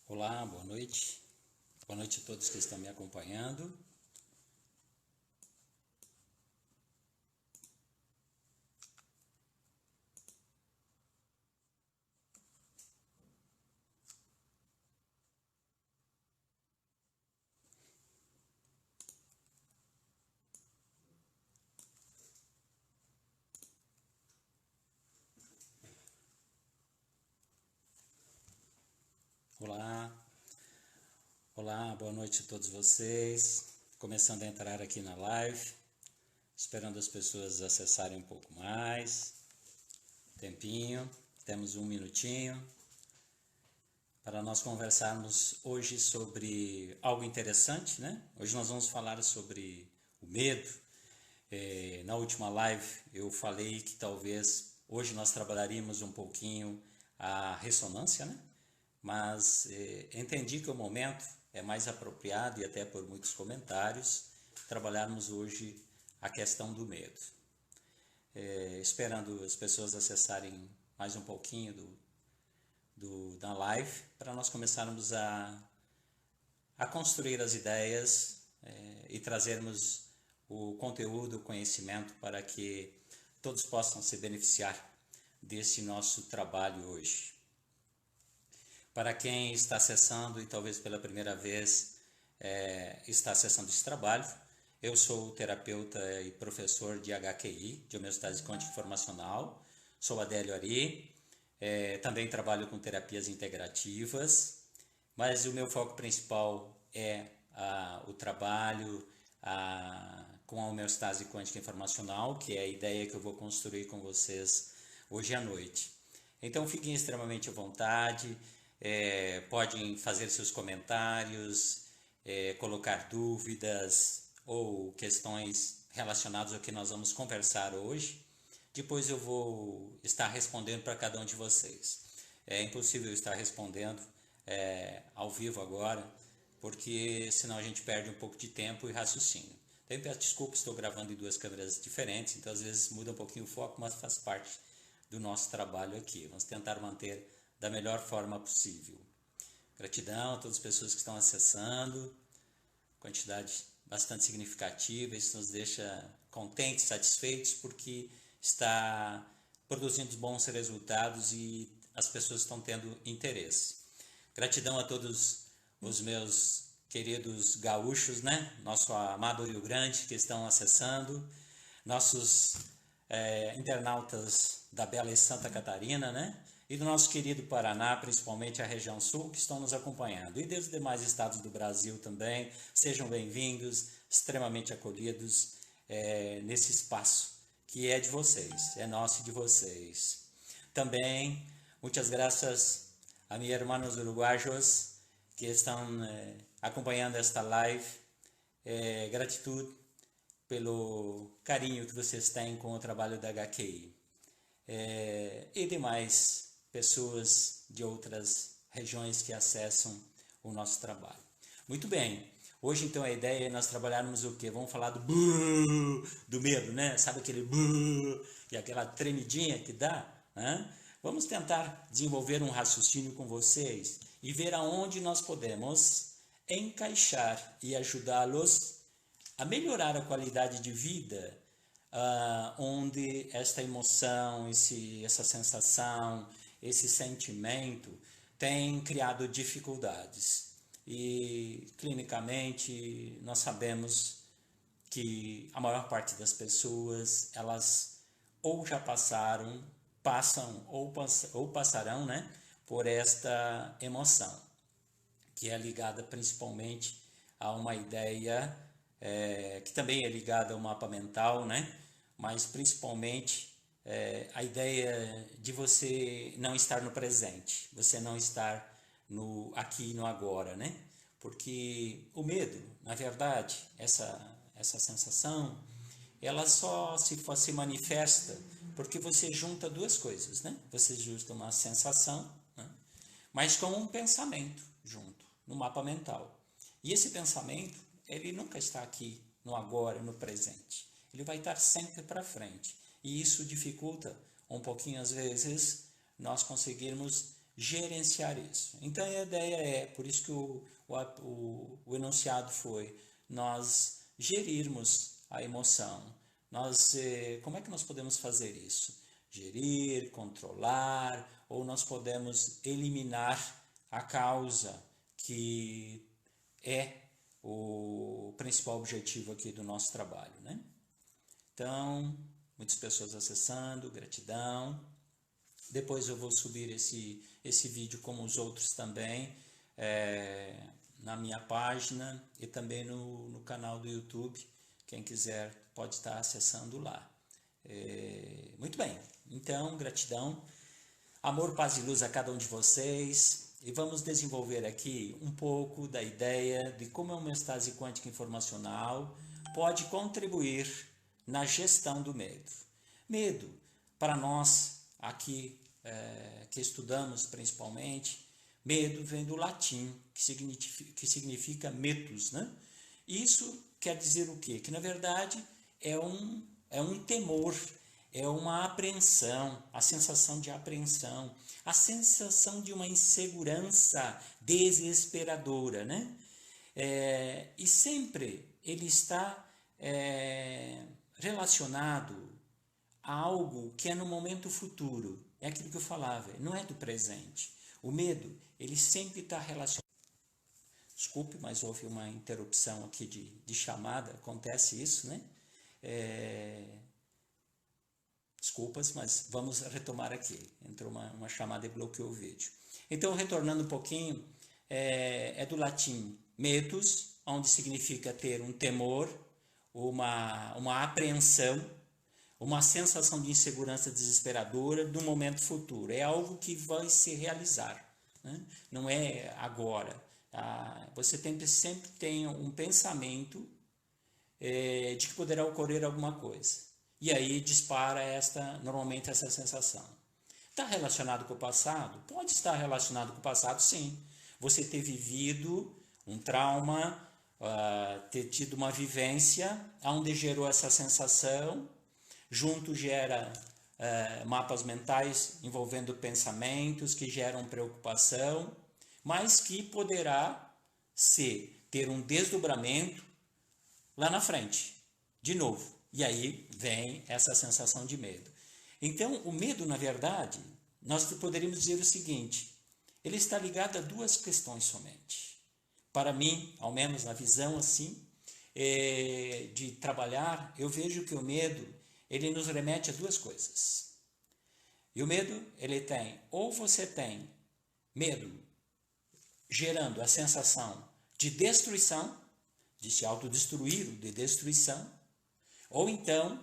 Olá, boa noite. Boa noite a todos que estão me acompanhando. Olá, olá, boa noite a todos vocês. Começando a entrar aqui na live, esperando as pessoas acessarem um pouco mais. Tempinho, temos um minutinho para nós conversarmos hoje sobre algo interessante, né? Hoje nós vamos falar sobre o medo. Na última live eu falei que talvez hoje nós trabalharíamos um pouquinho a ressonância, né? Mas entendi que o momento é mais apropriado, e até por muitos comentários, trabalharmos hoje a questão do medo. Esperando as pessoas acessarem mais um pouquinho da live, para nós começarmos a construir as ideias e trazermos o conteúdo, o conhecimento para que todos possam se beneficiar desse nosso trabalho hoje. Para quem está acessando e talvez pela primeira vez está acessando esse trabalho, eu sou terapeuta e professor de HQI, de homeostase quântica informacional, sou Adélio Ari, também trabalho com terapias integrativas, mas o meu foco principal é o trabalho com a homeostase quântica informacional, que é a ideia que eu vou construir com vocês hoje à noite. Então fiquem extremamente à vontade, podem fazer seus comentários, colocar dúvidas ou questões relacionadas ao que nós vamos conversar hoje. Depois eu vou estar respondendo para cada um de vocês. É impossível estar respondendo ao vivo agora, porque senão a gente perde um pouco de tempo e raciocínio. Então, peço desculpas, estou gravando em duas câmeras diferentes, então às vezes muda um pouquinho o foco, mas faz parte do nosso trabalho aqui. Vamos tentar manter da melhor forma possível. Gratidão a todas as pessoas que estão acessando, quantidade bastante significativa, isso nos deixa contentes, satisfeitos, porque está produzindo bons resultados e as pessoas estão tendo interesse. Gratidão a todos os meus queridos gaúchos, né? Nosso amado Rio Grande, que estão acessando, nossos internautas da bela Santa Catarina, né? E do nosso querido Paraná, principalmente a região sul, que estão nos acompanhando. E dos demais estados do Brasil também, sejam bem-vindos, extremamente acolhidos nesse espaço que é de vocês, é nosso e de vocês. Também, muitas graças a meus irmãos uruguaios que estão acompanhando esta live. Gratidão pelo carinho que vocês têm com o trabalho da HQI. E demais pessoas de outras regiões que acessam o nosso trabalho. Muito bem, hoje então a ideia é nós trabalharmos o quê? Vamos falar do medo, né? Sabe aquele e aquela tremidinha que dá? Né? Vamos tentar desenvolver um raciocínio com vocês e ver aonde nós podemos encaixar e ajudá-los a melhorar a qualidade de vida, onde esta emoção, essa sensação, esse sentimento tem criado dificuldades. E clinicamente nós sabemos que a maior parte das pessoas, elas ou já passaram, passam ou passarão, né, por esta emoção, que é ligada principalmente a uma ideia que também é ligada ao mapa mental, né? Mas principalmente a ideia de você não estar no presente, você não estar no aqui e no agora, né? Porque o medo, na verdade, essa sensação, ela só se manifesta porque você junta duas coisas, né? Você junta uma sensação, né? Mas com um pensamento junto, no mapa mental. E esse pensamento, ele nunca está aqui no agora, no presente. Ele vai estar sempre para frente. E isso dificulta um pouquinho, às vezes, nós conseguirmos gerenciar isso. Então a ideia é, por isso que o enunciado foi, nós gerirmos a emoção. Como é que nós podemos fazer isso? Gerir, controlar, ou nós podemos eliminar a causa, que é o principal objetivo aqui do nosso trabalho, né? Então, muitas pessoas acessando, gratidão. Depois eu vou subir esse vídeo, como os outros também, na minha página e também no canal do YouTube. Quem quiser pode estar acessando lá. Muito bem, então gratidão, amor, paz e luz a cada um de vocês. E vamos desenvolver aqui um pouco da ideia de como a homeostase quântica informacional pode contribuir na gestão do medo. Medo, para nós aqui que estudamos principalmente, medo vem do latim, que significa metus, né? Isso quer dizer o quê? Que na verdade é um temor, é uma apreensão, a sensação de apreensão, a sensação de uma insegurança desesperadora, né? E sempre ele está relacionado a algo que é no momento futuro. É aquilo que eu falava, não é do presente. O medo, ele sempre está relacionado. Desculpe, mas houve uma interrupção aqui de chamada, acontece isso, né? Desculpas, mas vamos retomar aqui. Entrou uma chamada e bloqueou o vídeo. Então, retornando um pouquinho, é do latim metus, onde significa ter um temor, uma apreensão, uma sensação de insegurança desesperadora do momento futuro. É algo que vai se realizar, né? Não é agora. Você sempre tem um pensamento de que poderá ocorrer alguma coisa. E aí dispara normalmente essa sensação. Está relacionado com o passado? Pode estar relacionado com o passado, sim. Você ter vivido um trauma, ter tido uma vivência onde gerou essa sensação, junto gera mapas mentais envolvendo pensamentos que geram preocupação, mas que poderá ter um desdobramento lá na frente, de novo. E aí vem essa sensação de medo. Então, o medo, na verdade, nós poderíamos dizer o seguinte, ele está ligado a duas questões somente. Para mim, ao menos na visão assim, de trabalhar, eu vejo que o medo, ele nos remete a duas coisas. E o medo, ele tem, ou você tem medo gerando a sensação de destruição, de se autodestruir, de destruição, ou então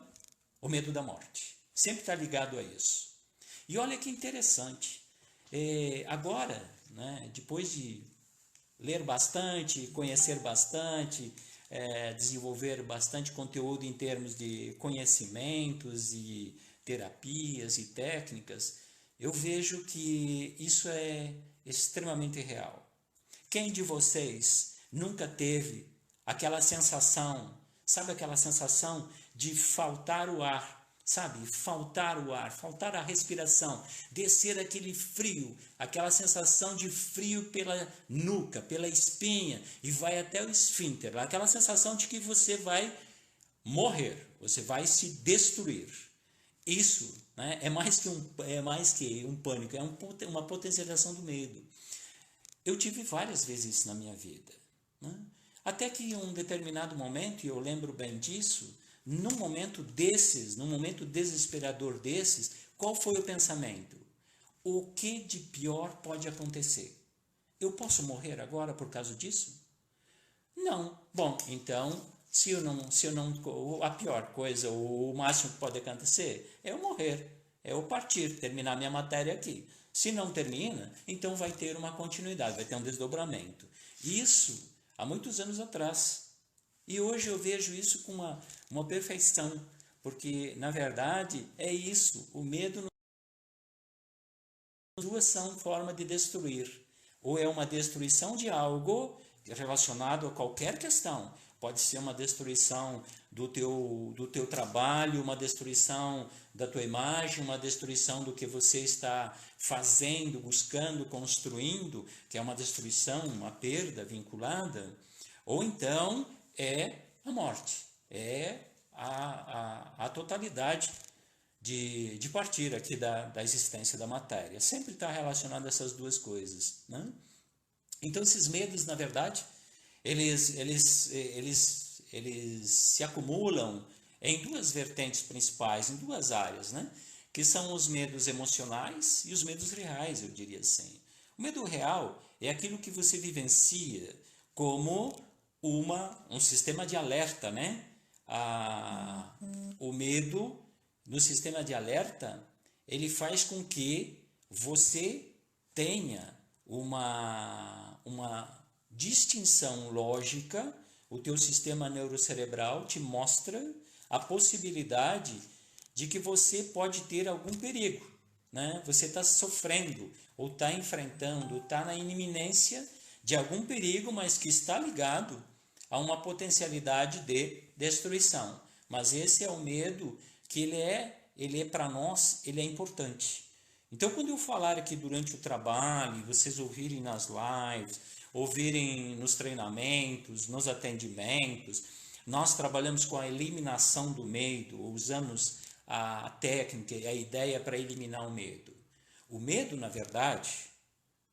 o medo da morte. Sempre está ligado a isso. E olha que interessante, agora, né, depois de ler bastante, conhecer bastante, desenvolver bastante conteúdo em termos de conhecimentos e terapias e técnicas, eu vejo que isso é extremamente real. Quem de vocês nunca teve aquela sensação, sabe aquela sensação de faltar o ar, sabe? Faltar o ar, faltar a respiração, descer aquele frio, aquela sensação de frio pela nuca, pela espinha e vai até o esfíncter, aquela sensação de que você vai morrer, você vai se destruir. Isso, né, é mais que um pânico, é uma potencialização do medo. Eu tive várias vezes isso na minha vida, né? Até que em um determinado momento, e eu lembro bem disso, num momento desesperador desses, qual foi o pensamento? O que de pior pode acontecer? Eu posso morrer agora por causa disso? Não. Bom, então, a pior coisa, o máximo que pode acontecer é eu morrer, é eu partir, terminar minha matéria aqui. Se não termina, então vai ter uma continuidade, vai ter um desdobramento. Isso há muitos anos atrás. E hoje eu vejo isso com uma perfeição, porque, na verdade, é isso. O medo, as duas são forma de destruir. Ou é uma destruição de algo relacionado a qualquer questão. pode ser uma destruição do teu trabalho, uma destruição da tua imagem, uma destruição do que você está fazendo, buscando, construindo, que é uma destruição, uma perda vinculada, ou então é a morte, é a totalidade de partir aqui da existência da matéria. Sempre está relacionado a essas duas coisas, né? Então, esses medos, na verdade, eles se acumulam em duas vertentes principais, em duas áreas, né? Que são os medos emocionais e os medos reais, eu diria assim. O medo real é aquilo que você vivencia como um sistema de alerta, né? O medo no sistema de alerta, ele faz com que você tenha uma distinção lógica. O teu sistema neurocerebral te mostra a possibilidade de que você pode ter algum perigo, né? Você está sofrendo, ou está enfrentando, ou está na iminência de algum perigo, mas que está ligado a uma potencialidade de destruição. Mas esse é o medo que ele é para nós, ele é importante. Então, quando eu falar aqui durante o trabalho, vocês ouvirem nas lives, ouvirem nos treinamentos, nos atendimentos, nós trabalhamos com a eliminação do medo, usamos a técnica e a ideia para eliminar o medo. O medo, na verdade,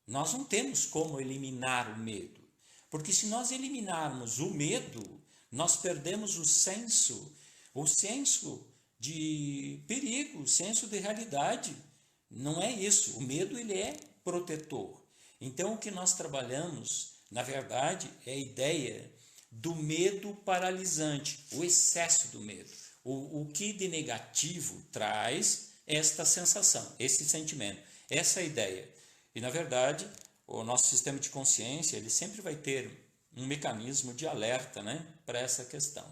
nós não temos como eliminar o medo, porque se nós eliminarmos o medo, nós perdemos o senso de perigo, o senso de realidade. Não é isso. O medo, ele é protetor. Então, o que nós trabalhamos, na verdade, é a ideia do medo paralisante, o excesso do medo. O que de negativo traz esta sensação, esse sentimento, essa ideia. E, na verdade, o nosso sistema de consciência, ele sempre vai ter um mecanismo de alerta, né, para essa questão.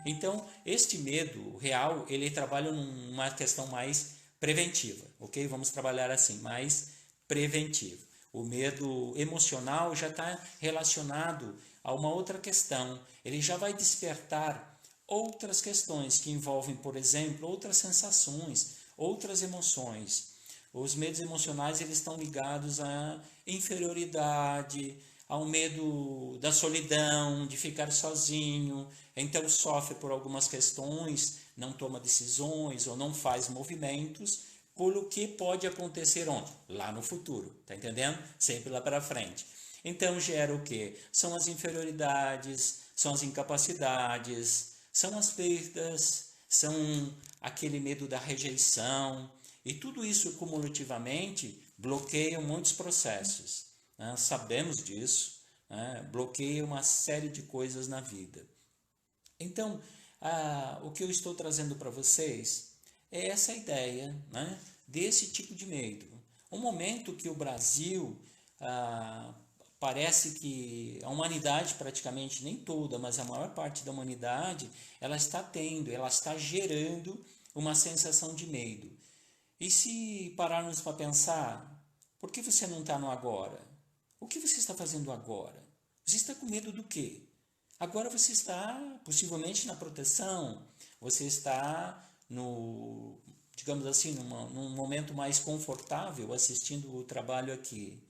Então, este medo real, ele trabalha numa questão mais preventiva, ok? Vamos trabalhar assim, mais preventivo. O medo emocional já está relacionado a uma outra questão. Ele já vai despertar outras questões que envolvem, por exemplo, outras sensações, outras emoções. Os medos emocionais, eles estão ligados à inferioridade, ao medo da solidão, de ficar sozinho, então sofre por algumas questões, não toma decisões ou não faz movimentos, pelo que pode acontecer onde? Lá no futuro, tá entendendo? Sempre lá para frente. Então gera o quê? São as inferioridades, são as incapacidades, são as perdas, são aquele medo da rejeição, e tudo isso cumulativamente bloqueia muitos processos. Sabemos disso, né? Bloqueia uma série de coisas na vida. Então, o que eu estou trazendo para vocês é essa ideia, né, desse tipo de medo. Um momento que o Brasil, parece que a humanidade, praticamente nem toda, mas a maior parte da humanidade, ela está gerando uma sensação de medo. E se pararmos para pensar, por que você não está no agora? O que você está fazendo agora? Você está com medo do quê? Agora você está possivelmente na proteção, você está digamos assim, num momento mais confortável assistindo o trabalho aqui.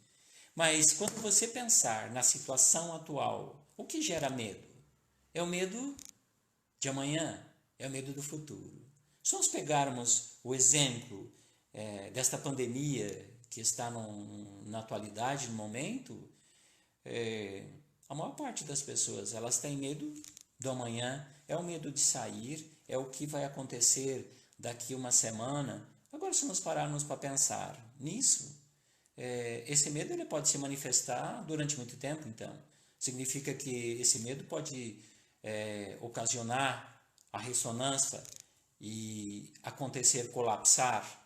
Mas quando você pensar na situação atual, o que gera medo? É o medo de amanhã, é o medo do futuro. Se nós pegarmos o exemplo desta pandemia que está na atualidade, no momento, a maior parte das pessoas, elas têm medo do amanhã, é o medo de sair, é o que vai acontecer daqui uma semana. Agora, se nós pararmos para pensar nisso, esse medo ele pode se manifestar durante muito tempo, então. Significa que esse medo pode ocasionar a ressonância e acontecer, colapsar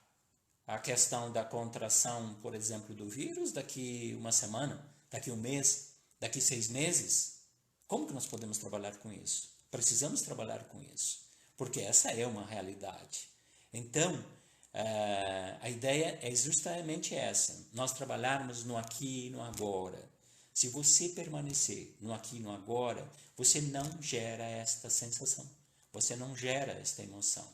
a questão da contração, por exemplo, do vírus daqui uma semana, daqui um mês, daqui 6 meses. Como que nós podemos trabalhar com isso? Precisamos trabalhar com isso, porque essa é uma realidade. Então, a ideia é justamente essa, nós trabalharmos no aqui e no agora, Se você permanecer no aqui e no agora, você não gera esta sensação, você não gera esta emoção.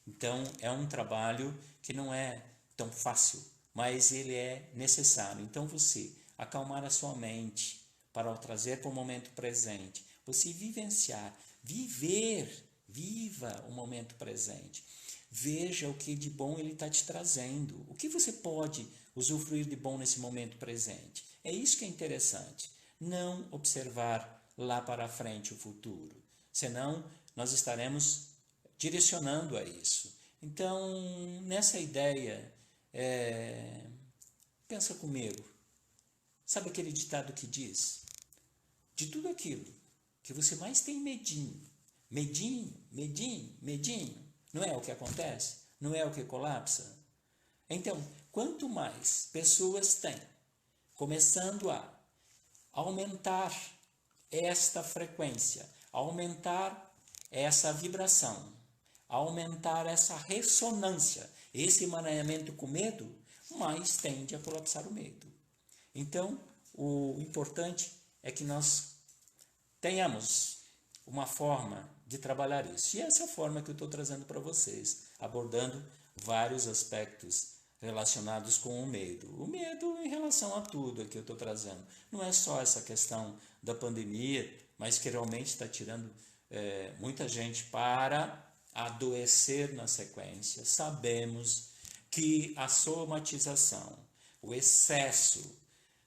Então, é um trabalho que não é tão fácil, mas ele é necessário. Então, você acalmar a sua mente para o trazer para o momento presente, você vivenciar, viva o momento presente. Veja o que de bom ele está te trazendo. O que você pode usufruir de bom nesse momento presente. É isso que é interessante. Não observar lá para frente o futuro. Senão, nós estaremos direcionando a isso. Então, nessa ideia, pensa comigo. Sabe aquele ditado que diz? De tudo aquilo que você mais tem medinho, não é o que acontece? Não é o que colapsa? Então, quanto mais pessoas têm, começando a aumentar esta frequência, aumentar essa vibração, aumentar essa ressonância, esse emaranhamento com medo, mais tende a colapsar o medo. Então, o importante é que nós tenhamos uma forma de trabalhar isso. E essa é a forma que eu estou trazendo para vocês, abordando vários aspectos relacionados com o medo. O medo em relação a tudo que eu estou trazendo. Não é só essa questão da pandemia, mas que realmente está tirando muita gente para adoecer na sequência. Sabemos que a somatização, o excesso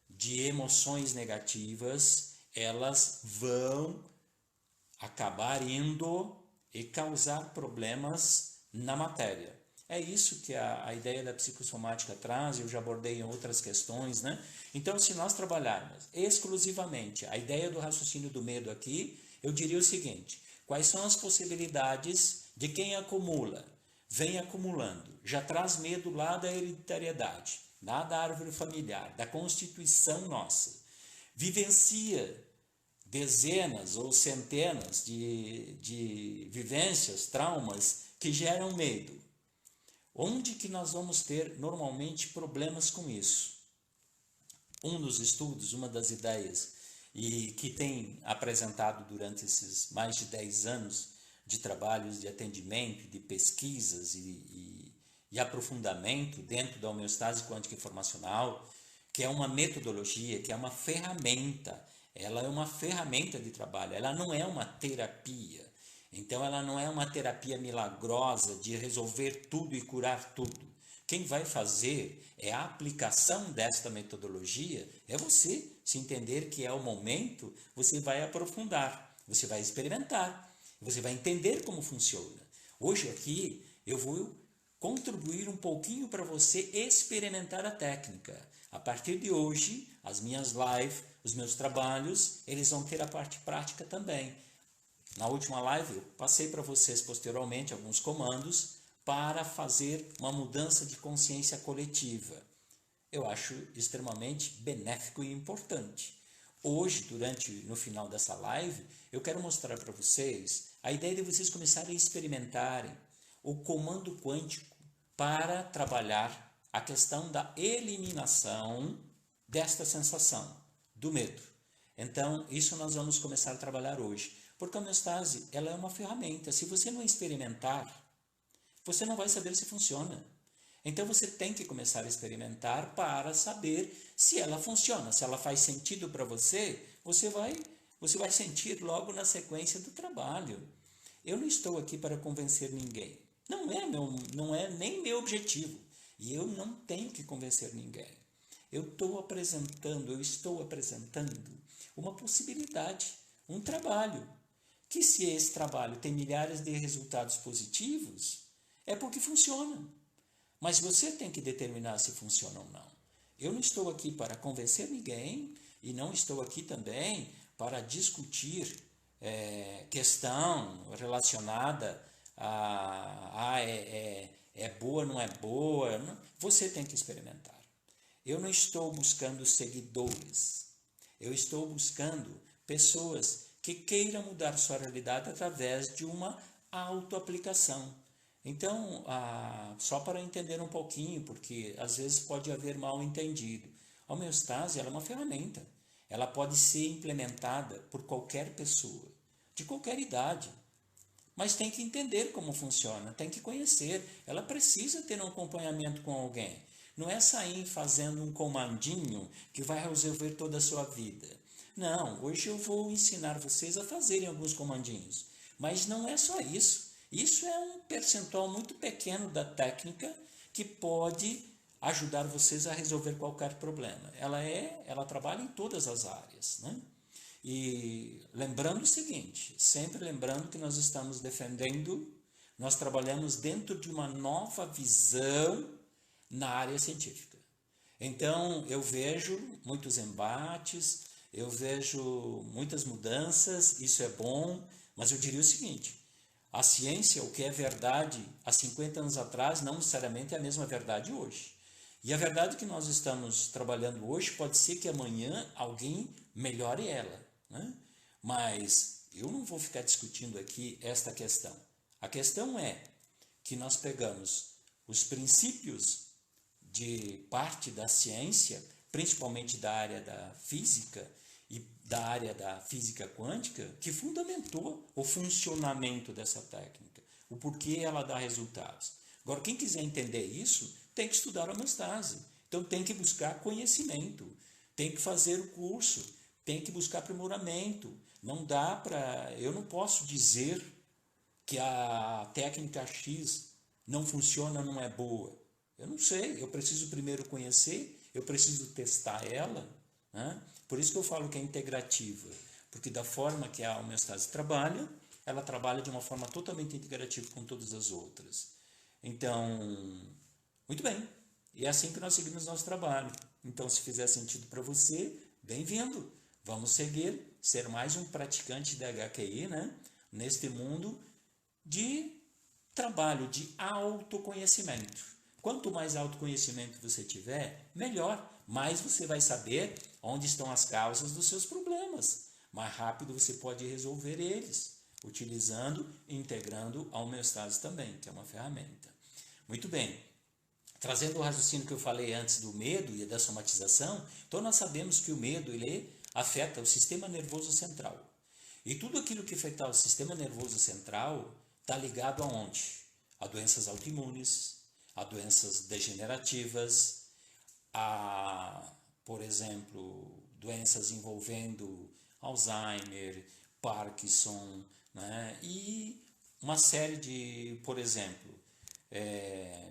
de emoções negativas, elas vão acabar indo e causar problemas na matéria. É isso que a ideia da psicossomática traz, eu já abordei em outras questões, né? Então, se nós trabalharmos exclusivamente a ideia do raciocínio do medo aqui, eu diria o seguinte: quais são as possibilidades de quem acumula, vem acumulando, já traz medo lá da hereditariedade, lá da árvore familiar, da constituição nossa, vivencia dezenas ou centenas de vivências, traumas que geram medo. Onde que nós vamos ter normalmente problemas com isso? Um dos estudos, uma das ideias, e que tem apresentado durante esses mais de 10 anos de trabalhos de atendimento, de pesquisas e aprofundamento dentro da homeostase quântica informacional, que é uma metodologia, que é uma ferramenta. Ela é uma ferramenta de trabalho, ela não é uma terapia. Então, ela não é uma terapia milagrosa de resolver tudo e curar tudo. Quem vai fazer é a aplicação desta metodologia, é você. Se entender que é o momento, você vai aprofundar, você vai experimentar, você vai entender como funciona. Hoje aqui eu vou contribuir um pouquinho para você experimentar a técnica. A partir de hoje, as minhas lives, os meus trabalhos, eles vão ter a parte prática também. Na última live, eu passei para vocês posteriormente alguns comandos para fazer uma mudança de consciência coletiva. Eu acho extremamente benéfico e importante. Hoje, no final dessa live, eu quero mostrar para vocês a ideia de vocês começarem a experimentarem o comando quântico para trabalhar a questão da eliminação desta sensação do medo. Então, isso nós vamos começar a trabalhar hoje. Porque a homeostase, ela é uma ferramenta. Se você não experimentar, você não vai saber se funciona. Então, você tem que começar a experimentar para saber se ela funciona. Se ela faz sentido para você, você vai sentir logo na sequência do trabalho. Eu não estou aqui para convencer ninguém. Não é nem meu objetivo. E eu não tenho que convencer ninguém. Eu estou apresentando uma possibilidade, um trabalho. Que se esse trabalho tem milhares de resultados positivos, é porque funciona. Mas você tem que determinar se funciona ou não. Eu não estou aqui para convencer ninguém e não estou aqui também para discutir questão relacionada a é boa, não é boa. Não. Você tem que experimentar. Eu não estou buscando seguidores. Eu estou buscando pessoas que queiram mudar sua realidade através de uma autoaplicação. Então, só para entender um pouquinho, porque às vezes pode haver mal entendido. A homeostase ela é uma ferramenta. ela pode ser implementada por qualquer pessoa, de qualquer idade. Mas tem que entender como funciona, tem que conhecer. Ela precisa ter um acompanhamento com alguém. Não é sair fazendo um comandinho que vai resolver toda a sua vida. Não, hoje eu vou ensinar vocês a fazerem alguns comandinhos. Mas não é só isso. Isso é um percentual muito pequeno da técnica que pode ajudar vocês a resolver qualquer problema. Ela trabalha em todas as áreas, né? E lembrando o seguinte, sempre lembrando que nós estamos defendendo, nós trabalhamos dentro de uma nova visão na área científica. Então, eu vejo muitos embates, eu vejo muitas mudanças, isso é bom, mas eu diria o seguinte, a ciência, o que é verdade há 50 anos atrás, não necessariamente é a mesma verdade hoje. E a verdade que nós estamos trabalhando hoje pode ser que amanhã alguém melhore ela, né? Mas eu não vou ficar discutindo aqui esta questão. A questão é que nós pegamos os princípios de parte da ciência, principalmente da área da física e da área da física quântica, que fundamentou o funcionamento dessa técnica, o porquê ela dá resultados. Agora, quem quiser entender isso, tem que estudar a homeostase. Então, tem que buscar conhecimento, tem que fazer o curso, tem que buscar aprimoramento. Não dá para... Eu não posso dizer que a técnica X não funciona, não é boa. Eu não sei, eu preciso primeiro conhecer, eu preciso testar ela, né? Por isso que eu falo que é integrativa, porque da forma que a homeostase trabalha, ela trabalha de uma forma totalmente integrativa com todas as outras. Então, muito bem, e é assim que nós seguimos nosso trabalho. Então, se fizer sentido para você, bem-vindo. Vamos seguir, ser mais um praticante da HQI, né? Neste mundo de trabalho, de autoconhecimento. Quanto mais autoconhecimento você tiver, melhor. Mais você vai saber onde estão as causas dos seus problemas. Mais rápido você pode resolver eles, utilizando e integrando a homeostase também, que é uma ferramenta. Muito bem. Trazendo o raciocínio que eu falei antes do medo e da somatização, então nós sabemos que o medo ele afeta o sistema nervoso central. E tudo aquilo que afetar o sistema nervoso central está ligado aonde? A doenças autoimunes, a doenças degenerativas, a, por exemplo, doenças envolvendo Alzheimer, Parkinson, né? E uma série de, por exemplo,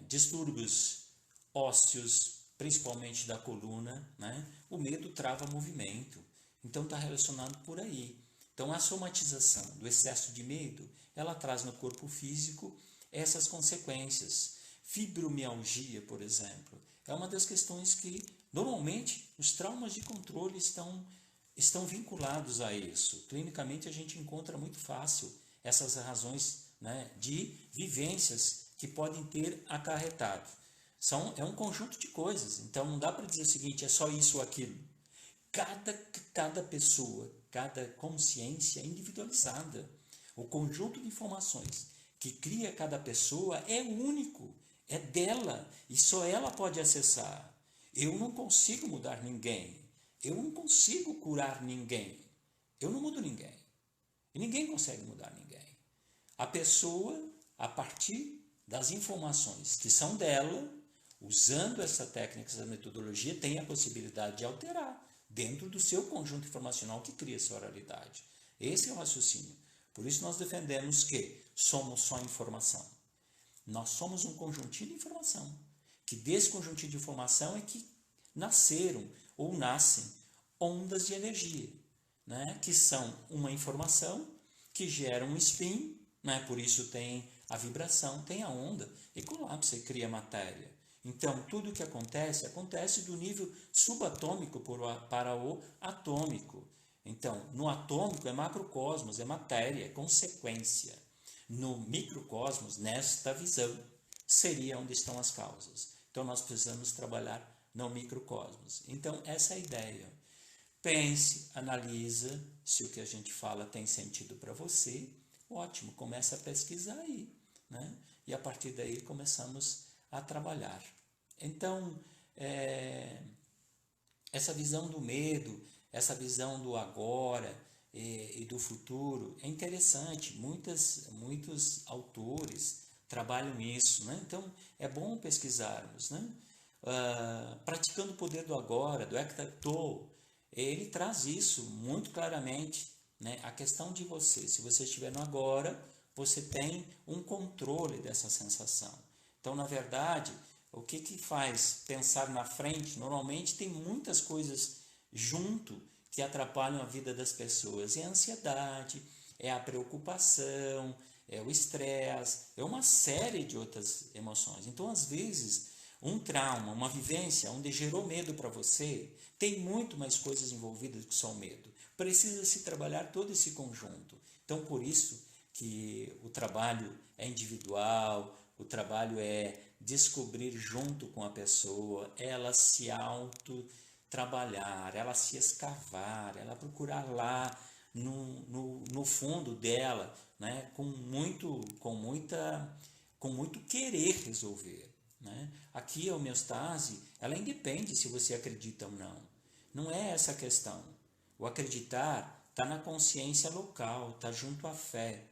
distúrbios ósseos, principalmente da coluna, né? O medo trava movimento, então está relacionado por aí. Então a somatização do excesso de medo, ela traz no corpo físico essas consequências. Fibromialgia, por exemplo, é uma das questões que normalmente os traumas de controle estão vinculados a isso. Clinicamente a gente encontra muito fácil essas razões, né, de vivências que podem ter acarretado. É um conjunto de coisas, então não dá para dizer o seguinte, é só isso ou aquilo. Cada pessoa, cada consciência é individualizada. O conjunto de informações que cria cada pessoa é único, é dela e só ela pode acessar. Eu não consigo mudar ninguém, eu não consigo curar ninguém, eu não mudo ninguém e ninguém consegue mudar ninguém. A pessoa, a partir das informações que são dela, usando essa técnica, essa metodologia, tem a possibilidade de alterar dentro do seu conjunto informacional que cria essa oralidade. Esse é o raciocínio. Por isso nós defendemos que somos só informação. Nós somos um conjuntinho de informação. Que desse conjuntinho de informação é que nasceram ou nascem ondas de energia, né? Que são uma informação que gera um spin, né? Por isso tem a vibração, tem a onda e colapsa e cria matéria. Então, tudo o que acontece, acontece do nível subatômico para o atômico. Então, no atômico é macrocosmos, é matéria, é consequência. No microcosmos, nesta visão, seria onde estão as causas. Então, nós precisamos trabalhar no microcosmos. Então, essa é a ideia. Pense, analisa, se o que a gente fala tem sentido para você, ótimo, começa a pesquisar aí, né? E a partir daí começamos a trabalhar. Então, essa visão do medo, essa visão do agora e do futuro é interessante. Muitos autores trabalham isso, né? Então, é bom pesquisarmos, né? Praticando o Poder do Agora, do Eckhart Tolle, ele traz isso muito claramente, né? A questão de você, se você estiver no agora, você tem um controle dessa sensação. Então, na verdade, o que faz pensar na frente? Normalmente tem muitas coisas junto que atrapalham a vida das pessoas. É a ansiedade, é a preocupação, é o estresse, é uma série de outras emoções. Então, às vezes, um trauma, uma vivência onde gerou medo para você, tem muito mais coisas envolvidas que só o medo. Precisa-se trabalhar todo esse conjunto. Então, por isso que o trabalho é individual, o trabalho é descobrir junto com a pessoa, ela se auto-trabalhar, ela se escavar, ela procurar lá no fundo dela, né, com muito querer resolver. Né? Aqui a homeostase, ela independe se você acredita ou não. Não é essa a questão. O acreditar está na consciência local, está junto à fé.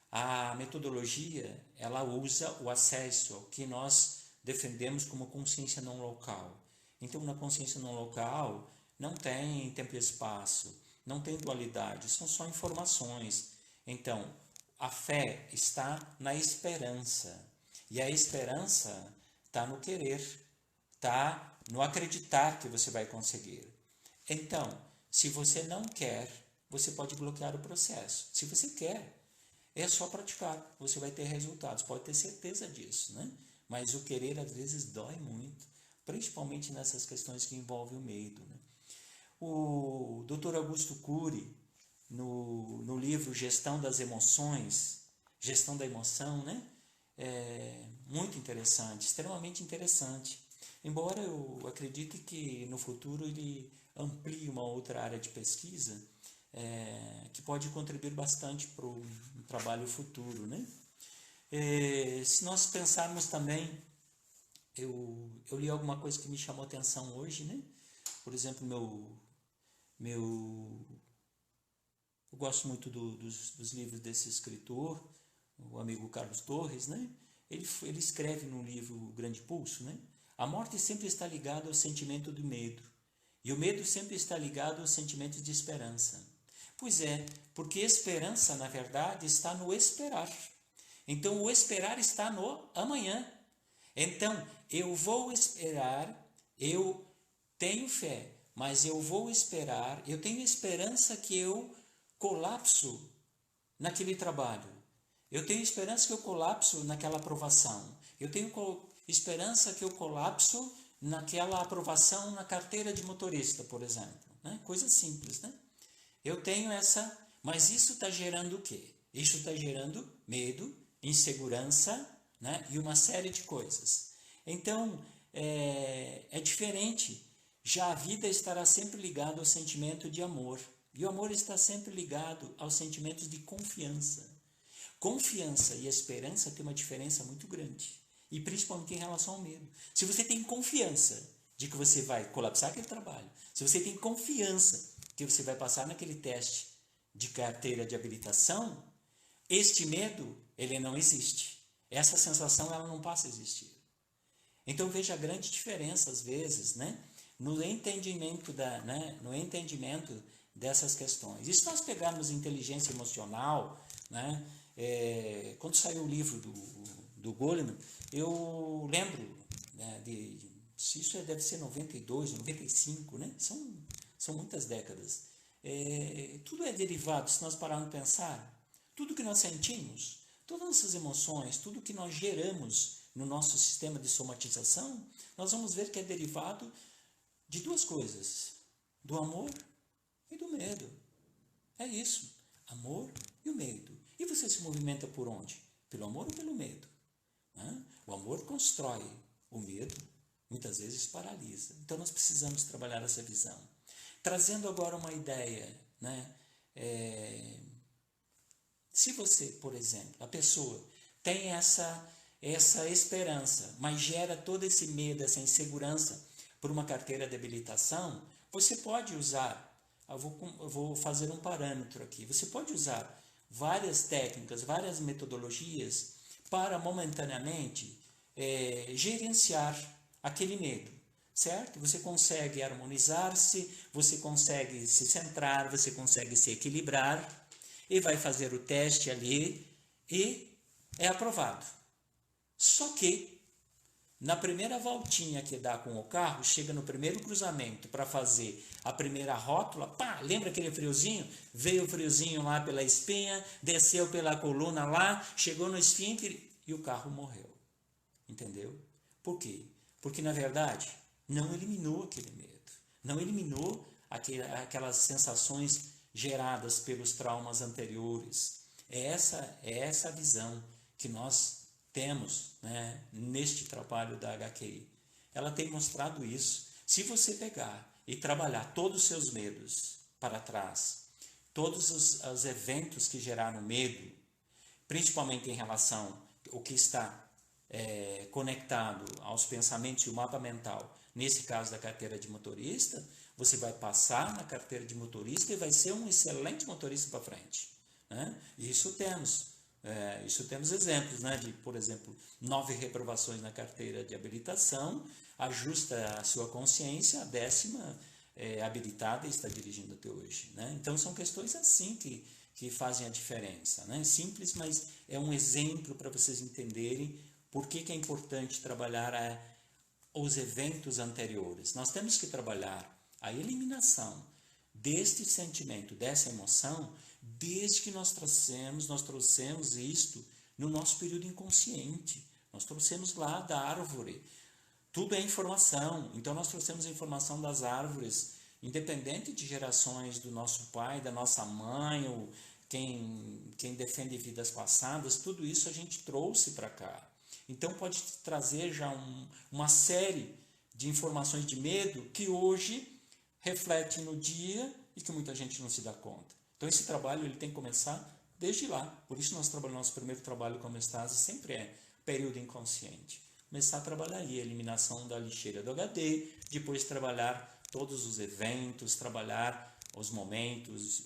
A metodologia, ela usa o acesso ao que nós defendemos como consciência não local. Então, na consciência não local, não tem tempo e espaço, não tem dualidade, são só informações. Então, a fé está na esperança. E a esperança está no querer, está no acreditar que você vai conseguir. Então, se você não quer, você pode bloquear o processo. Se você quer, é só praticar, você vai ter resultados, pode ter certeza disso, né? Mas o querer às vezes dói muito, principalmente nessas questões que envolvem o medo, né? O Dr. Augusto Cury, no livro Gestão das Emoções, Gestão da Emoção, né? É muito interessante, extremamente interessante. Embora eu acredite que no futuro ele amplie uma outra área de pesquisa, que pode contribuir bastante para o trabalho futuro, né? Se nós pensarmos também, eu li alguma coisa que me chamou a atenção hoje, né? Por exemplo, eu gosto muito dos livros desse escritor, o amigo Carlos Torres, né? Ele escreve no livro O Grande Pulso, né? A morte sempre está ligada ao sentimento do medo, e o medo sempre está ligado aos sentimentos de esperança. Pois é, porque esperança, na verdade, está no esperar. Então, o esperar está no amanhã. Então, eu vou esperar, eu tenho fé, mas eu vou esperar, eu tenho esperança que eu colapso naquele trabalho. Eu tenho esperança que eu colapso naquela aprovação. Eu tenho esperança que eu colapso naquela aprovação na carteira de motorista, por exemplo. Né? Coisa simples, né? Eu tenho essa, mas isso está gerando o quê? Isso está gerando medo, insegurança, né? E uma série de coisas. Então, é diferente. Já a vida estará sempre ligada ao sentimento de amor. E o amor está sempre ligado aos sentimentos de confiança. Confiança e esperança têm uma diferença muito grande. E principalmente em relação ao medo. Se você tem confiança de que você vai colapsar aquele trabalho, se você tem confiança que você vai passar naquele teste de carteira de habilitação, este medo, ele não existe. Essa sensação, ela não passa a existir. Então, veja a grande diferença, às vezes, né? No entendimento dessas questões. E se nós pegarmos inteligência emocional, né? Quando saiu o livro do Goleman, eu lembro, né, isso deve ser 92, 95, né? São muitas décadas. Tudo é derivado, se nós pararmos de pensar, tudo que nós sentimos, todas essas emoções, tudo que nós geramos no nosso sistema de somatização, nós vamos ver que é derivado de duas coisas, do amor e do medo. É isso, amor e o medo. E você se movimenta por onde? Pelo amor ou pelo medo? Né? O amor constrói, o medo muitas vezes paralisa. Então nós precisamos trabalhar essa visão. Trazendo agora uma ideia, né? Se você, por exemplo, a pessoa tem essa esperança, mas gera todo esse medo, essa insegurança por uma carteira de habilitação, você pode usar eu vou fazer um parâmetro aqui. Você pode usar várias técnicas, várias metodologias para momentaneamente gerenciar aquele medo, certo? Você consegue harmonizar-se, você consegue se centrar, você consegue se equilibrar e vai fazer o teste ali e é aprovado. Só que na primeira voltinha que dá com o carro, chega no primeiro cruzamento para fazer a primeira rótula, pá, lembra aquele friozinho? Veio o friozinho lá pela espinha, desceu pela coluna lá, chegou no esfíncter e o carro morreu. Entendeu? Por quê? Porque, na verdade, não eliminou aquele medo, não eliminou aquelas sensações geradas pelos traumas anteriores. É essa a visão que nós temos, né, neste trabalho da HQI. Ela tem mostrado isso. Se você pegar e trabalhar todos os seus medos para trás, todos os eventos que geraram medo, principalmente em relação ao que está conectado aos pensamentos e o mapa mental, nesse caso da carteira de motorista, você vai passar na carteira de motorista e vai ser um excelente motorista para frente, né? Isso temos exemplos, né, de, por exemplo, 9 reprovações na carteira de habilitação, ajusta a sua consciência, a 10ª habilitada e está dirigindo até hoje, né? Então são questões assim que fazem a diferença, né? Simples, mas é um exemplo para vocês entenderem por que é importante trabalhar os eventos anteriores. Nós temos que trabalhar a eliminação deste sentimento, dessa emoção, desde que nós trouxemos isto no nosso período inconsciente. Nós trouxemos lá da árvore. Tudo é informação. Então nós trouxemos a informação das árvores, independente de gerações do nosso pai, da nossa mãe, ou quem defende vidas passadas, tudo isso a gente trouxe para cá. Então pode trazer já uma série de informações de medo que hoje refletem no dia e que muita gente não se dá conta. Então esse trabalho ele tem que começar desde lá. Por isso nós trabalhamos, nosso primeiro trabalho com a homeostase sempre é período inconsciente. Começar a trabalhar aí a eliminação da lixeira do HD, depois trabalhar todos os eventos, trabalhar os momentos,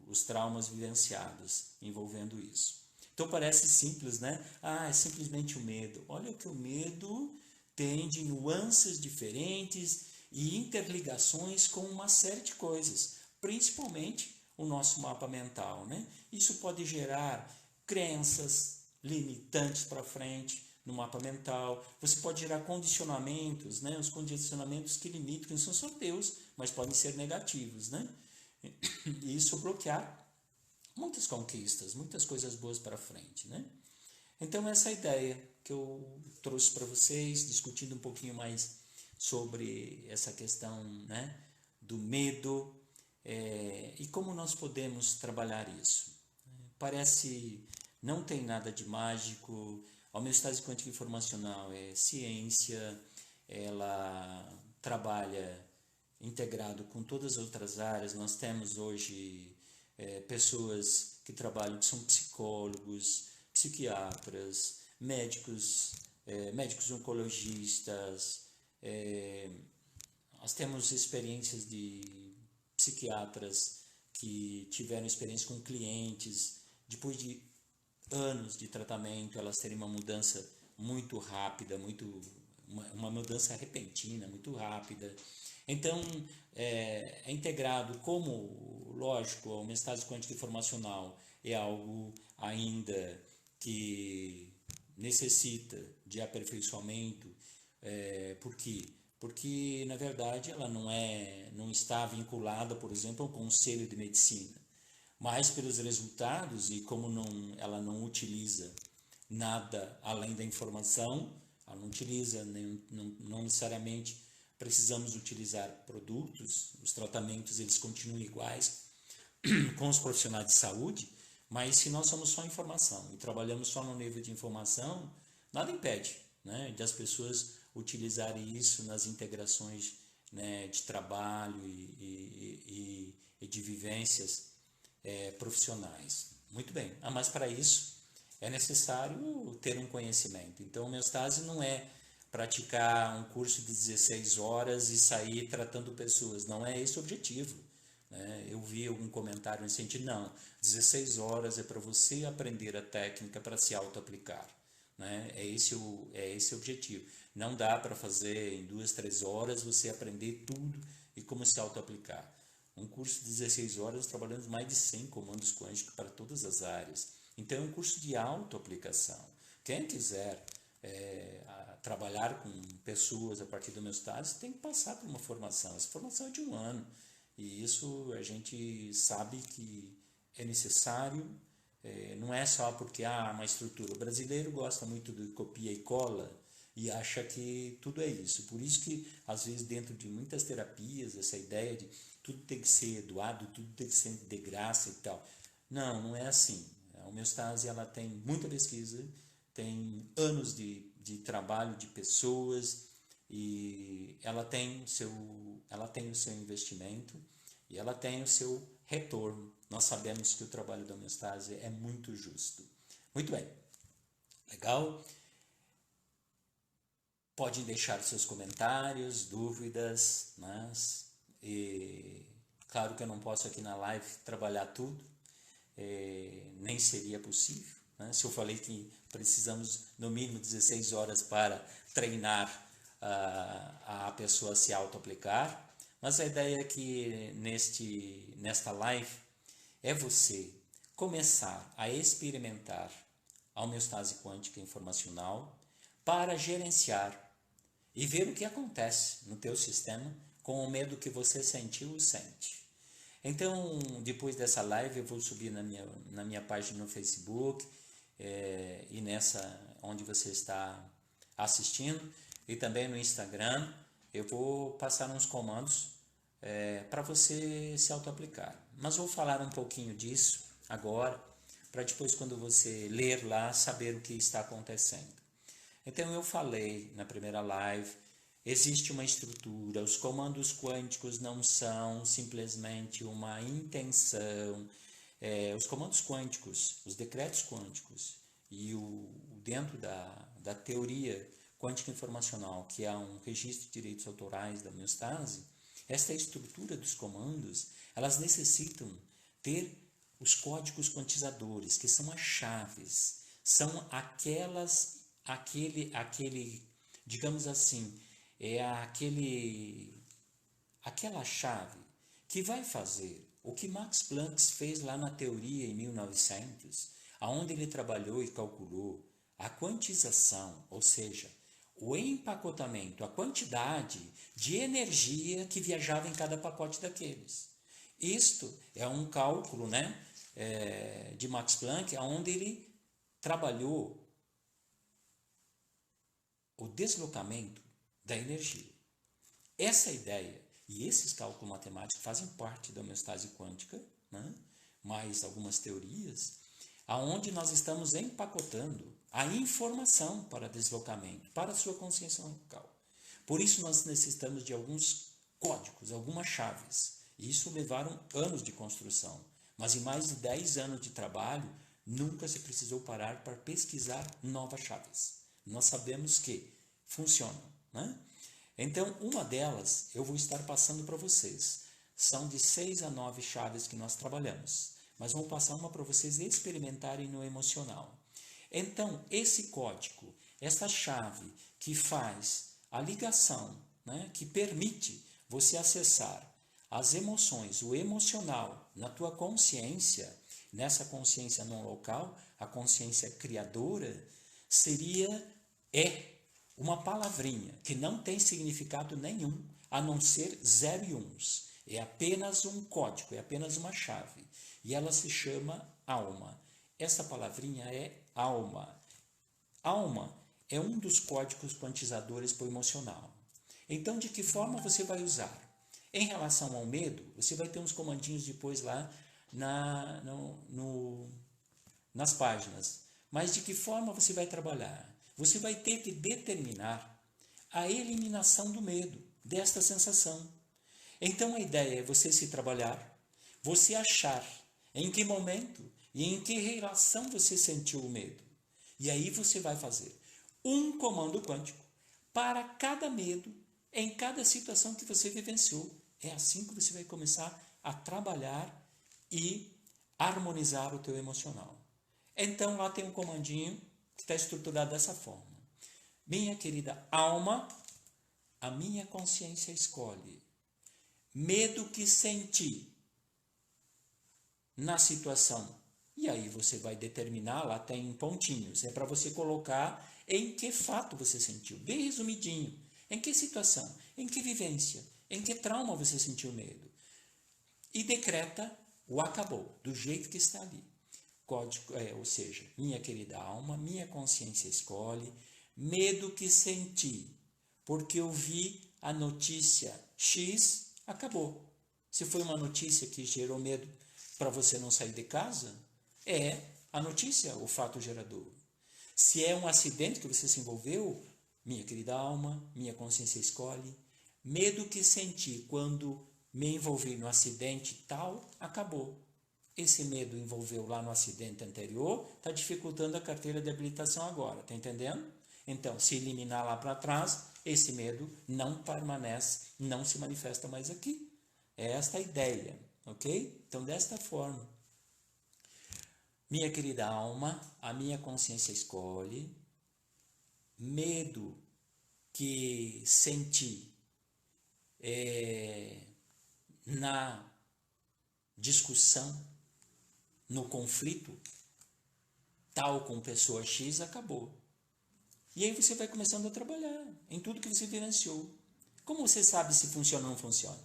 os traumas vivenciados envolvendo isso. Então parece simples, né? Ah, é simplesmente o medo. Olha que o medo tem de nuances diferentes e interligações com uma série de coisas, principalmente o nosso mapa mental, né? Isso pode gerar crenças limitantes para frente no mapa mental. Você pode gerar condicionamentos, né? Os condicionamentos que limitam, que não são só teus, mas podem ser negativos, né? E isso bloquear muitas conquistas, muitas coisas boas para frente, né? Então essa é a ideia que eu trouxe para vocês, discutindo um pouquinho mais sobre essa questão, né, do medo e como nós podemos trabalhar isso. Parece não tem nada de mágico. A homeostase quântica informacional é ciência, ela trabalha integrado com todas as outras áreas. Nós temos hoje pessoas que trabalham, que são psicólogos, psiquiatras, médicos, médicos oncologistas. Nós temos experiências de psiquiatras que tiveram experiência com clientes, depois de anos de tratamento, elas terem uma mudança muito rápida, uma mudança repentina, muito rápida. Então, é integrado como, lógico, a homeostase quântica informacional é algo ainda que necessita de aperfeiçoamento. Por quê? Porque, na verdade, ela não está vinculada, por exemplo, ao Conselho de Medicina, mas pelos resultados e como ela não utiliza nada além da informação, ela não utiliza, não necessariamente precisamos utilizar produtos, os tratamentos eles continuam iguais com os profissionais de saúde, mas se nós somos só informação e trabalhamos só no nível de informação, nada impede, né, de as pessoas utilizarem isso nas integrações, né, de trabalho e de vivências profissionais. Muito bem, mas para isso é necessário ter um conhecimento. Então, a homeostase não é praticar um curso de 16 horas e sair tratando pessoas, não é esse o objetivo. né? Eu vi algum comentário nesse sentido, não, 16 horas é para você aprender a técnica para se auto-aplicar. Né? É esse o objetivo. Não dá para fazer em 2, 3 horas você aprender tudo e como se auto-aplicar. Um curso de 16 horas, trabalhamos mais de 100 comandos quânticos para todas as áreas. Então, é um curso de auto-aplicação. Quem quiser trabalhar com pessoas a partir do meu estágio tem que passar por uma formação. Essa formação é de 1 ano. E isso a gente sabe que é necessário. Não é só porque há uma estrutura. O brasileiro gosta muito de copia e cola e acha que tudo é isso. Por isso que, às vezes, dentro de muitas terapias, essa ideia de tudo tem que ser doado, tudo tem que ser de graça e tal. Não, não é assim. A homeostase ela tem muita pesquisa, tem anos de trabalho de pessoas e ela tem o seu investimento e ela tem o seu retorno. Nós sabemos que o trabalho da homeostase é muito justo. Muito bem. Legal? Podem deixar seus comentários, dúvidas, mas claro que eu não posso aqui na live trabalhar tudo, nem seria possível. Né? Se eu falei que precisamos no mínimo 16 horas para treinar a pessoa a se auto-aplicar, mas a ideia é que nesta live é você começar a experimentar a homeostase quântica informacional para gerenciar e ver o que acontece no teu sistema com o medo que você sentiu ou sente. Então, depois dessa live, eu vou subir na minha página no Facebook e nessa onde você está assistindo, e também no Instagram, eu vou passar uns comandos para você se auto-aplicar. Mas vou falar um pouquinho disso agora, para depois, quando você ler lá, saber o que está acontecendo. Então, eu falei na primeira live, existe uma estrutura, os comandos quânticos não são simplesmente uma intenção. Os comandos quânticos, os decretos quânticos e dentro da teoria quântica informacional, que é um registro de direitos autorais da homeostase, esta estrutura dos comandos, elas necessitam ter os códigos quantizadores, que são as chaves, são digamos assim, aquela chave que vai fazer o que Max Planck fez lá na teoria em 1900, aonde ele trabalhou e calculou a quantização, ou seja, o empacotamento, a quantidade de energia que viajava em cada pacote daqueles. Isto é um cálculo, né, de Max Planck, onde ele trabalhou o deslocamento da energia. Essa ideia e esses cálculos matemáticos fazem parte da homeostase quântica, né, mais algumas teorias, aonde nós estamos empacotando a informação para deslocamento, para a sua consciência local. Por isso nós necessitamos de alguns códigos, algumas chaves. E isso levaram anos de construção, mas em mais de 10 anos de trabalho, nunca se precisou parar para pesquisar novas chaves. Nós sabemos que funcionam, né? Então, uma delas eu vou estar passando para vocês. São de 6 a 9 chaves que nós trabalhamos, mas vou passar uma para vocês experimentarem no emocional. Então, esse código, essa chave que faz a ligação, né, que permite você acessar as emoções, o emocional na tua consciência, nessa consciência não local, a consciência criadora, é uma palavrinha que não tem significado nenhum, a não ser 0 e 1. É apenas um código, é apenas uma chave. E ela se chama alma. Essa palavrinha é alma. Alma é um dos códigos quantizadores para o emocional. Então, de que forma você vai usar? Em relação ao medo, você vai ter uns comandinhos depois lá nas páginas. Mas de que forma você vai trabalhar? Você vai ter que determinar a eliminação do medo, desta sensação. Então, a ideia é você se trabalhar, você achar em que momento e em que relação você sentiu o medo. E aí você vai fazer um comando quântico para cada medo, em cada situação que você vivenciou. É assim que você vai começar a trabalhar e harmonizar o teu emocional. Então lá tem um comandinho que está estruturado dessa forma. Minha querida alma, a minha consciência escolhe. Medo que senti na situação. E aí você vai determinar, lá tem pontinhos. É para você colocar em que fato você sentiu. Bem resumidinho. Em que situação? Em que vivência? Em que trauma você sentiu medo? E decreta o acabou, do jeito que está ali. Código, ou seja, minha querida alma, minha consciência escolhe, medo que senti, porque eu vi a notícia X, acabou. Se foi uma notícia que gerou medo para você não sair de casa, é a notícia, o fato gerador. Se é um acidente que você se envolveu, minha querida alma, minha consciência escolhe, medo que senti quando me envolvi no acidente tal, acabou. Esse medo envolveu lá no acidente anterior, está dificultando a carteira de habilitação agora, está entendendo? Então, se eliminar lá para trás, esse medo não permanece, não se manifesta mais aqui. É esta a ideia, ok? Então, desta forma, minha querida alma, a minha consciência escolhe, medo que senti na discussão, no conflito, tal com pessoa X, acabou. E aí você vai começando a trabalhar em tudo que você vivenciou. Como você sabe se funciona ou não funciona?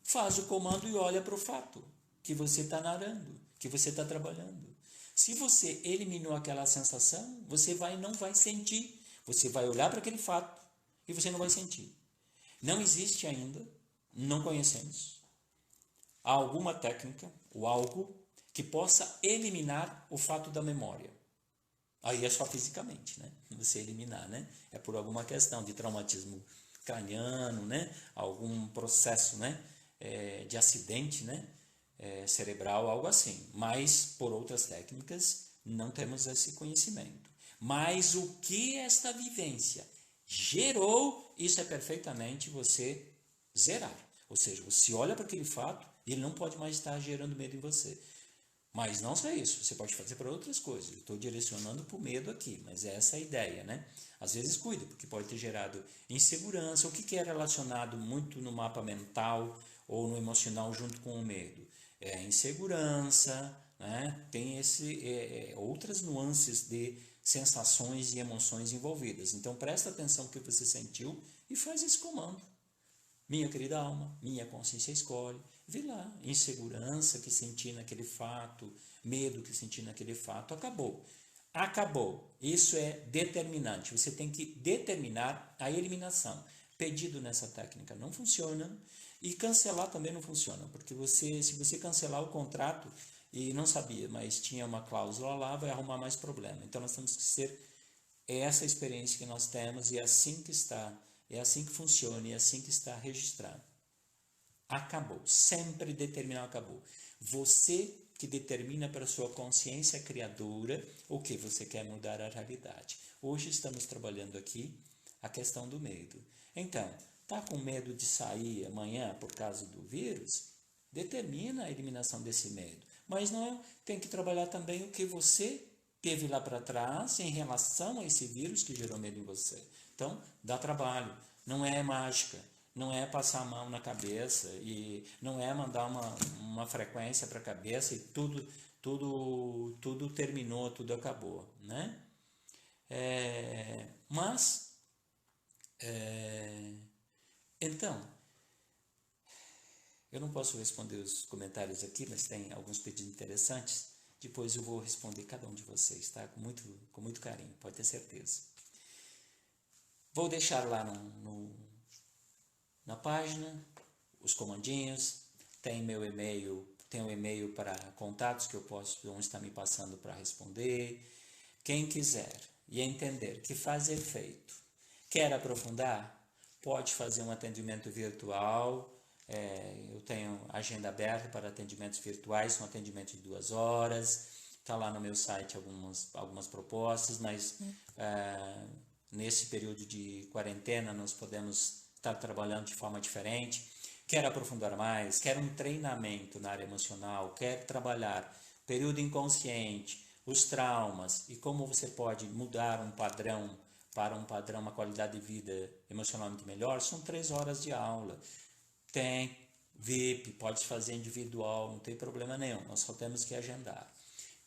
Faz o comando e olha para o fato que você está narrando, que você está trabalhando. Se você eliminou aquela sensação, você não vai sentir. Você vai olhar para aquele fato e você não vai sentir. Não existe ainda, não conhecemos, alguma técnica ou algo que possa eliminar o fato da memória. Aí é só fisicamente, né? Você eliminar, né? É por alguma questão de traumatismo craniano, né? Algum processo, né? De acidente, né? Cerebral, algo assim. Mas, por outras técnicas, não temos esse conhecimento. Mas o que esta vivência gerou, isso é perfeitamente você zerar. Ou seja, você olha para aquele fato e ele não pode mais estar gerando medo em você. Mas não só isso, você pode fazer para outras coisas. Eu estou direcionando para o medo aqui, mas essa é a ideia, né? Às vezes cuida, porque pode ter gerado insegurança, o que é relacionado muito no mapa mental ou no emocional junto com o medo. É a insegurança, né? Tem outras nuances de sensações e emoções envolvidas. Então presta atenção no que você sentiu e faz esse comando. Minha querida alma, minha consciência escolhe. Vê lá, insegurança que senti naquele fato, medo que senti naquele fato, acabou. Acabou. Isso é determinante. Você tem que determinar a eliminação. Pedido nessa técnica não funciona e cancelar também não funciona, porque se você cancelar o contrato e não sabia, mas tinha uma cláusula lá, vai arrumar mais problema. Então nós temos que ser essa experiência que nós temos e é assim que está. É assim que funciona e é assim que está registrado. Acabou. Sempre determinar acabou. Você que determina para a sua consciência criadora o que você quer mudar a realidade. Hoje estamos trabalhando aqui a questão do medo. Então, tá com medo de sair amanhã por causa do vírus? Determina a eliminação desse medo. Mas não tem que trabalhar também o que você teve lá para trás em relação a esse vírus que gerou medo em você. Então, dá trabalho. Não é mágica. Não é passar a mão na cabeça e não é mandar uma frequência para a cabeça e tudo terminou, tudo acabou, né? Então, eu não posso responder os comentários aqui, mas tem alguns pedidos interessantes. Depois eu vou responder cada um de vocês, tá? Com muito carinho, pode ter certeza. Vou deixar lá na página os comandinhos, tem meu e-mail, tem um e-mail para contatos que vão estar me passando para responder. Quem quiser e entender que faz efeito, quer aprofundar, pode fazer um atendimento virtual. Eu tenho agenda aberta para atendimentos virtuais, são atendimentos de 2 horas. Está lá no meu site algumas propostas, mas nesse período de quarentena nós podemos estar trabalhando de forma diferente. Quer aprofundar mais? Quer um treinamento na área emocional? Quer trabalhar período inconsciente, os traumas e como você pode mudar um padrão para um padrão, uma qualidade de vida emocionalmente melhor? São 3 horas de aula. Tem VIP, pode fazer individual, não tem problema nenhum, nós só temos que agendar.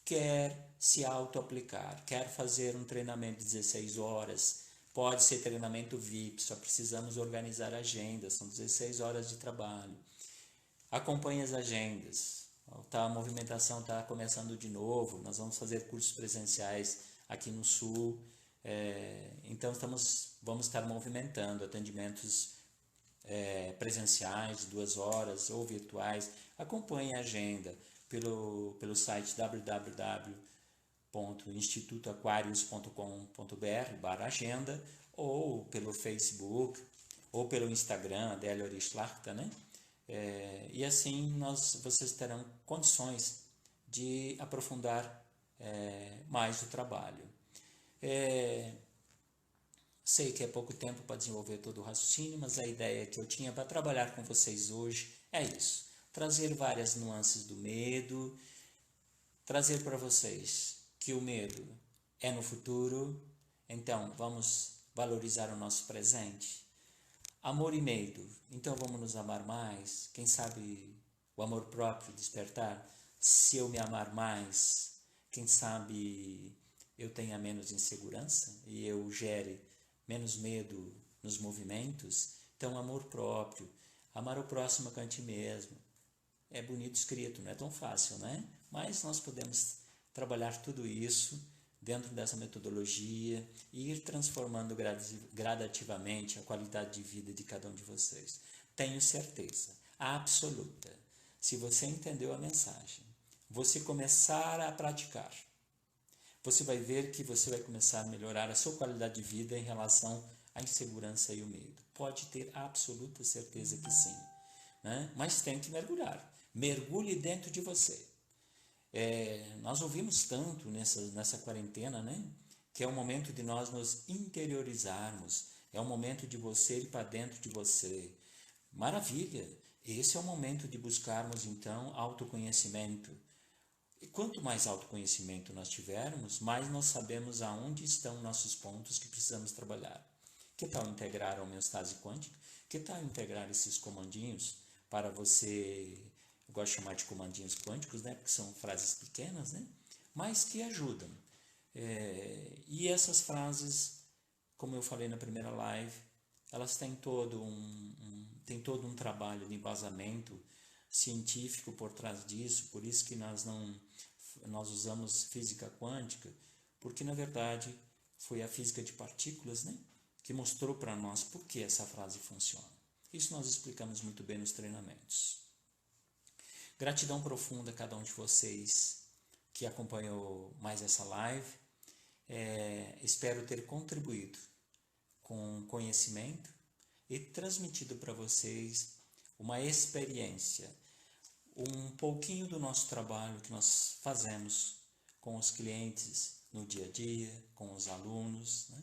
Quer se auto-aplicar, quer fazer um treinamento de 16 horas, pode ser treinamento VIP, só precisamos organizar a agenda, são 16 horas de trabalho. Acompanhe as agendas, a movimentação está começando de novo, nós vamos fazer cursos presenciais aqui no Sul, então vamos estar movimentando atendimentos presenciais, 2 horas, ou virtuais. Acompanhe a agenda pelo site www.institutoaquarius.com.br/agenda, ou pelo Facebook, ou pelo Instagram, Adélia Orischlachta, né? E assim vocês terão condições de aprofundar mais o trabalho. Sei que é pouco tempo para desenvolver todo o raciocínio, mas a ideia que eu tinha para trabalhar com vocês hoje é isso. Trazer várias nuances do medo, trazer para vocês que o medo é no futuro, então vamos valorizar o nosso presente. Amor e medo, então vamos nos amar mais, quem sabe o amor próprio despertar. Se eu me amar mais, quem sabe eu tenha menos insegurança e eu gere menos medo nos movimentos. Então, amor próprio, amar o próximo a ti mesmo. É bonito escrito, não é tão fácil, né? Mas nós podemos trabalhar tudo isso dentro dessa metodologia e ir transformando gradativamente a qualidade de vida de cada um de vocês. Tenho certeza absoluta, se você entendeu a mensagem, você começar a praticar, você vai ver que você vai começar a melhorar a sua qualidade de vida em relação à insegurança e o medo. Pode ter absoluta certeza que sim, né? Mas tem que mergulhar. Mergulhe dentro de você. Nós ouvimos tanto nessa quarentena, né? Que é o momento de nós nos interiorizarmos, é o momento de você ir para dentro de você. Maravilha! Esse é o momento de buscarmos, então, autoconhecimento. E quanto mais autoconhecimento nós tivermos, mais nós sabemos aonde estão nossos pontos que precisamos trabalhar. Que tal integrar a homeostase quântica? Que tal integrar esses comandinhos para você... Eu gosto de chamar de comandinhos quânticos, né? Porque são frases pequenas, né? Mas que ajudam. E essas frases, como eu falei na primeira live, elas têm todo um trabalho de embasamento científico por trás disso, por isso que nós usamos física quântica, porque na verdade foi a física de partículas, né, que mostrou para nós por que essa frase funciona. Isso nós explicamos muito bem nos treinamentos. Gratidão profunda a cada um de vocês que acompanhou mais essa live. Espero ter contribuído com conhecimento e transmitido para vocês uma experiência, um pouquinho do nosso trabalho que nós fazemos com os clientes no dia a dia, com os alunos, né?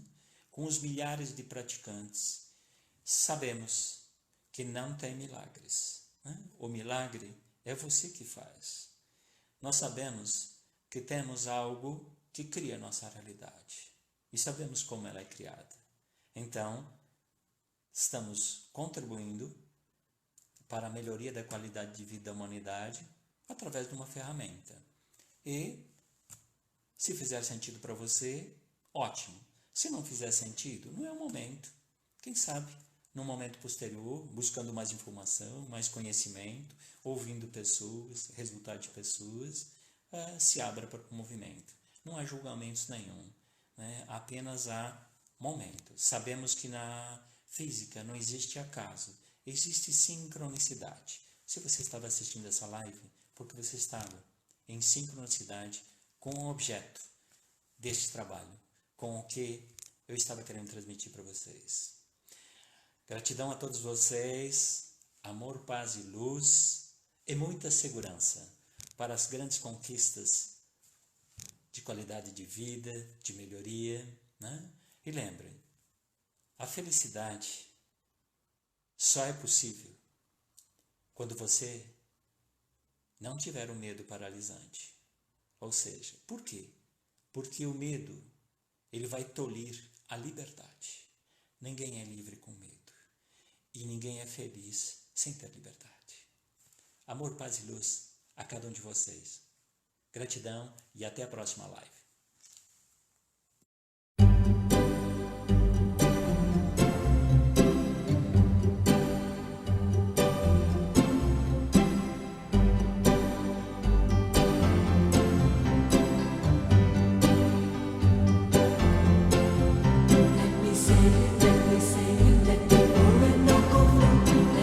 Com os milhares de praticantes. Sabemos que não tem milagres, né? O milagre é você que faz. Nós sabemos que temos algo que cria a nossa realidade e sabemos como ela é criada. Então, estamos contribuindo para a melhoria da qualidade de vida da humanidade através de uma ferramenta. E, se fizer sentido para você, ótimo. Se não fizer sentido, não é o momento. Quem sabe, num momento posterior, buscando mais informação, mais conhecimento, ouvindo pessoas, resultado de pessoas, se abra para o movimento. Não há julgamentos nenhum, né? Apenas há momento. Sabemos que na física não existe acaso, existe sincronicidade. Se você estava assistindo essa live, porque você estava em sincronicidade com o objeto deste trabalho, com o que eu estava querendo transmitir para vocês. Gratidão a todos vocês, amor, paz e luz e muita segurança para as grandes conquistas de qualidade de vida, de melhoria, né? E lembrem, a felicidade só é possível quando você não tiver o medo paralisante. Ou seja, por quê? Porque o medo, ele vai tolir a liberdade. Ninguém é livre com medo. E ninguém é feliz sem ter liberdade. Amor, paz e luz a cada um de vocês. Gratidão e até a próxima live.